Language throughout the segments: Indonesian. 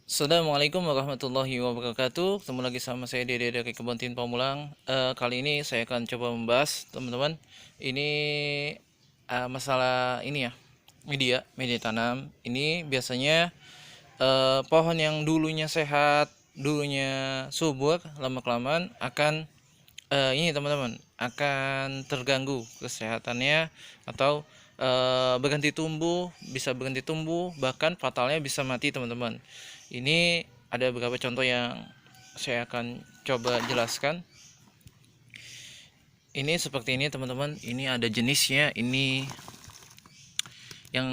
Assalamualaikum warahmatullahi wabarakatuh. Ketemu lagi sama saya Dede dari Kebun Tin Pamulang. Kali ini saya akan coba membahas teman-teman. Ini masalah ini ya, media tanam. Ini biasanya pohon yang dulunya sehat, dulunya subur, lama kelamaan akan ini teman-teman akan terganggu kesehatannya atau bisa berhenti tumbuh, bahkan fatalnya bisa mati teman-teman. Ini ada beberapa contoh yang saya akan coba jelaskan. Ini seperti ini teman-teman, ini ada jenisnya, ini yang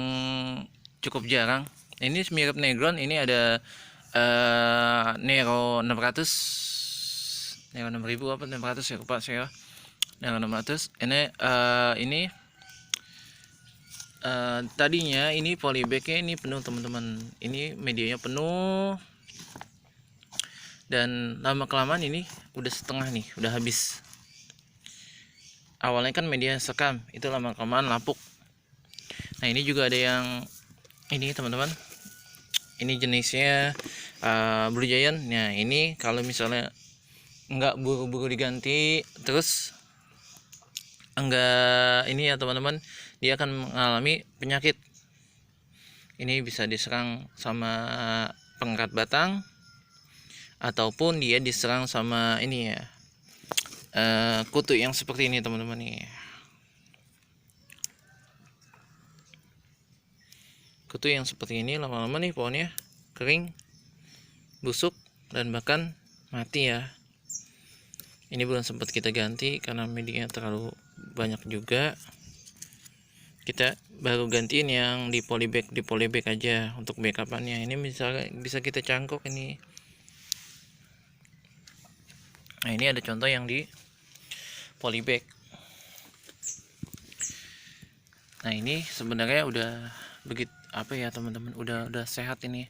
cukup jarang. Ini mirip Negron, ini ada Nero 600, Nero 6000 apa 600 ya, lupa saya. Nero 600 ini tadinya ini polybagnya ini penuh teman-teman, ini medianya penuh, dan lama kelamaan ini udah setengah nih, udah habis. Awalnya kan media sekam, itu lama kelamaan lapuk. Nah ini juga ada yang ini teman-teman, ini jenisnya Blue Giant. Nah ini kalau misalnya nggak buru-buru diganti, terus enggak ini ya teman-teman, dia akan mengalami penyakit. Ini bisa diserang sama pengangkat batang, ataupun dia diserang sama ini ya, kutu yang seperti ini teman-teman nih. Kutu yang seperti ini lama-lama nih pohonnya kering, busuk, dan bahkan mati ya. Ini belum sempat kita ganti karena medianya terlalu banyak juga. Kita baru gantiin yang di polybag aja untuk backupannya. Ini misalnya bisa kita cangkok ini. Nah ini ada contoh yang di polybag. Nah ini sebenarnya udah begitu apa ya teman-teman, udah sehat ini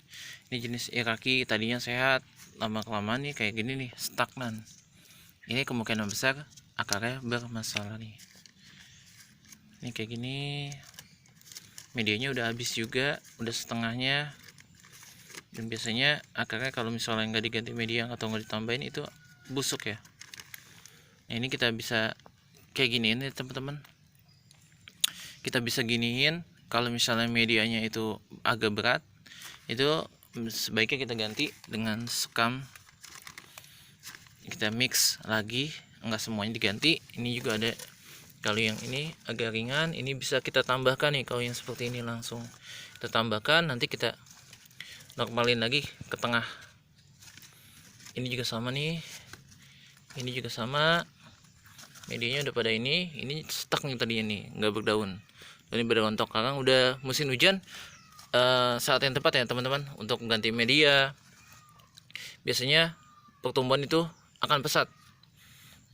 jenis Iraki, tadinya sehat, lama kelamaan nih kayak gini nih, stagnan. Ini kemungkinan besar akarnya bermasalah nih. Ini kayak gini, medianya udah habis juga, udah setengahnya. Dan biasanya akarnya kalau misalnya nggak diganti media atau nggak ditambahin itu busuk ya. Nah ini kita bisa kayak gini nih teman-teman, kita bisa giniin. Kalau misalnya medianya itu agak berat, itu sebaiknya kita ganti dengan sekam, kita mix lagi, enggak semuanya diganti. Ini juga ada, kalau yang ini agak ringan, ini bisa kita tambahkan nih. Kalau yang seperti ini langsung kita tambahkan, nanti kita normalin lagi ke tengah. Ini juga sama nih, ini juga sama, medianya udah pada ini stuck nih tadi, ini nggak berdaun, ini berdaun tok. Sekarang udah musim hujan, saat yang tepat ya teman-teman untuk ganti media. Biasanya pertumbuhan itu akan pesat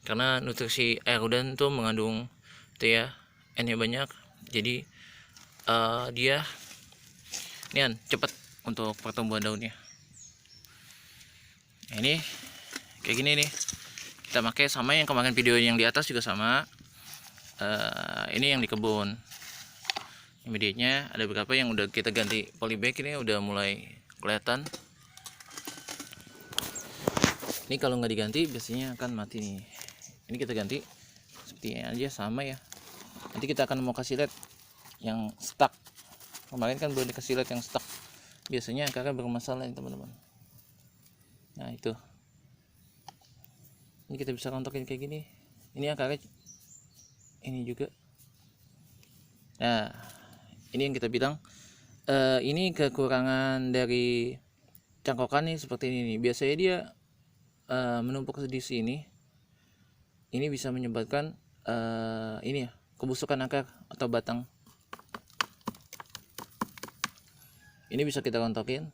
karena nutrisi air hujan itu mengandung itu ya, N nya banyak, jadi dia nian cepat untuk pertumbuhan daunnya. Nah, ini kayak gini nih, kita pakai sama yang kemarin video yang di atas juga sama. Ini yang di kebun, medianya ada beberapa yang udah kita ganti polybag, ini udah mulai kelihatan. Ini kalau nggak diganti biasanya akan mati nih. Ini kita ganti seperti ini aja sama ya. Nanti kita akan mau kasih led yang stuck. Kemarin kan belum dikasih led yang stuck, biasanya akarnya bermasalah nih teman-teman. Nah itu, ini kita bisa kontokin kayak gini, ini akarnya ini juga. Nah ini yang kita bilang, ini kekurangan dari cangkokan nih, seperti ini nih. Biasanya dia menumpuk di sini, ini bisa menyebabkan ini ya, kebusukan akar atau batang. Ini bisa kita kontokin.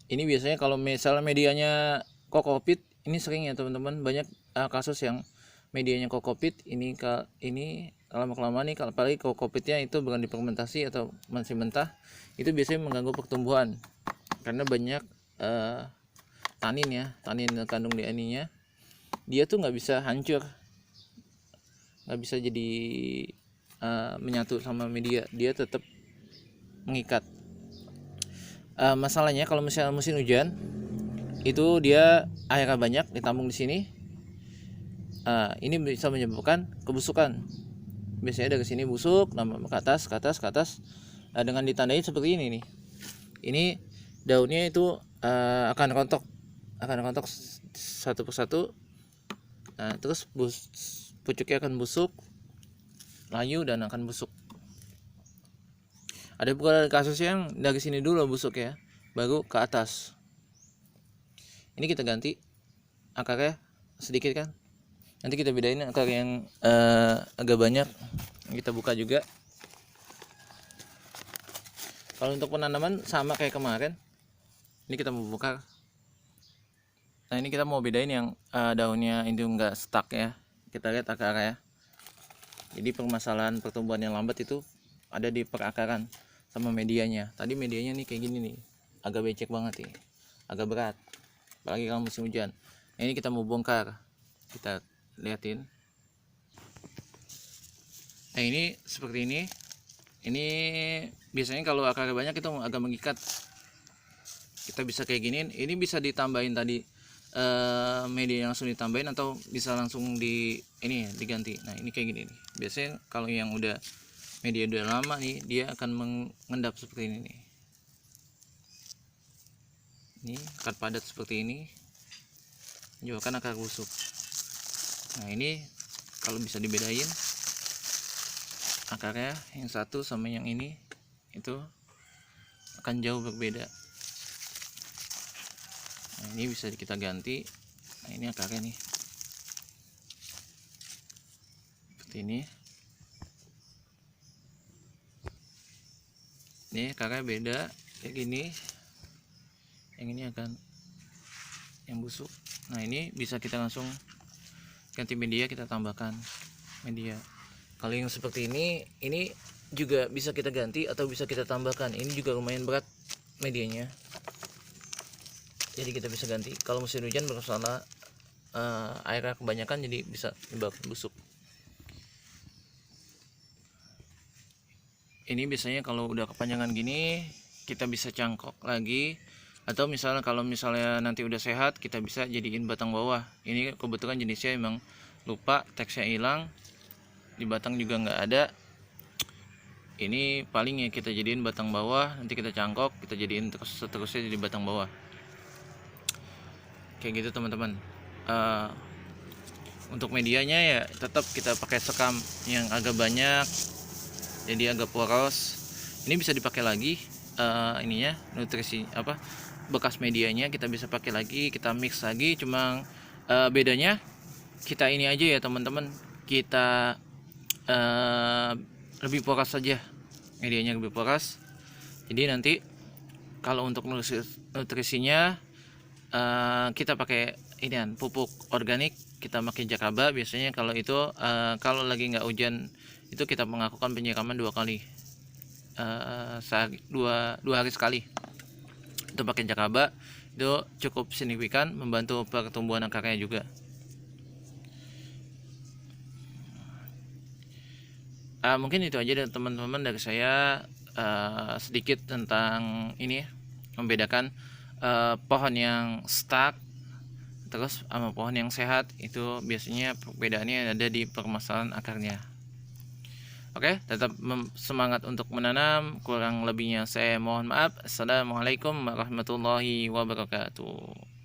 Ini biasanya kalau misalnya medianya kokopit, ini sering ya teman-teman, banyak kasus yang medianya kokopit. Ini lama kelamaan nih, kalau apalagi kokopitnya itu bukan difermentasi atau masih mentah, itu biasanya mengganggu pertumbuhan karena banyak tanin ya, tanin kandung di aninya. Dia tuh nggak bisa hancur, nggak bisa jadi menyatu sama media, dia tetap mengikat. Masalahnya kalau misalnya musim hujan itu dia airnya banyak ditampung di sini. Ini bisa menyebabkan kebusukan. Biasanya dari sini busuk, nambah ke atas, ke atas, ke atas. Dengan ditandai seperti ini nih. Ini daunnya itu akan rontok satu persatu. Terus pucuknya akan busuk, layu dan akan busuk. Ada pula kasus yang dari sini dulu busuk ya, baru ke atas. Ini kita ganti akarnya sedikit kan. Nanti kita bedain akar yang agak banyak. Kita buka juga. Kalau untuk penanaman sama kayak kemarin. Ini kita mau buka. Nah ini kita mau bedain yang daunnya itu enggak stuck ya. Kita lihat akarnya. Jadi permasalahan pertumbuhan yang lambat itu ada di perakaran sama medianya. Tadi medianya nih kayak gini nih, agak becek banget nih, agak berat. Apalagi kalau musim hujan. Nah, ini kita mau bongkar. Kita liatin. Nah ini seperti ini. Ini biasanya kalau akarnya banyak itu agak mengikat. Kita bisa kayak gini. Ini bisa ditambahin tadi media yang langsung ditambahin atau bisa langsung ini diganti. Nah ini kayak gini nih. Biasanya kalau yang udah media udah lama nih, dia akan mengendap seperti ini nih. Ini akar padat seperti ini, menyebabkan akar busuk. Nah ini kalau bisa dibedain akarnya yang satu sama yang ini itu akan jauh berbeda. Nah ini bisa kita ganti. Nah ini akarnya nih seperti ini. Ini akarnya beda kayak gini. Yang ini akan yang busuk. Nah ini bisa kita langsung ganti media, kita tambahkan media. Kalau yang seperti ini juga bisa kita ganti atau bisa kita tambahkan. Ini juga lumayan berat medianya, jadi kita bisa ganti. Kalau musim hujan bermasalah airnya kebanyakan, jadi bisa menyebabkan busuk. Ini biasanya kalau udah kepanjangan gini kita bisa cangkok lagi, atau misalnya kalau misalnya nanti udah sehat kita bisa jadiin batang bawah. Ini kebetulan jenisnya emang lupa, teksnya hilang, di batang juga nggak ada. Ini paling ya kita jadiin batang bawah, nanti kita cangkok, kita jadiin terus seterusnya jadi batang bawah kayak gitu teman-teman. Untuk medianya ya tetap kita pakai sekam yang agak banyak, jadi agak poros. Ini bisa dipakai lagi ininya, nutrisi bekas medianya kita bisa pakai lagi, kita mix lagi. Cuma bedanya kita ini aja ya teman-teman, kita lebih poros saja, medianya lebih poros. Jadi nanti kalau untuk nutrisinya kita pakai inian pupuk organik, kita pakai Jakaba biasanya. Kalau itu kalau lagi nggak hujan itu kita melakukan penyiraman 2 kali, dua hari sekali. Itu pakai Jakaba, itu cukup signifikan membantu pertumbuhan akarnya juga. Mungkin itu aja teman-teman dari saya, sedikit tentang ini, membedakan pohon yang stuck terus sama pohon yang sehat. Itu biasanya perbedaannya ada di permasalahan akarnya. Oke, tetap semangat untuk menanam. Kurang lebihnya saya mohon maaf. Assalamualaikum warahmatullahi wabarakatuh.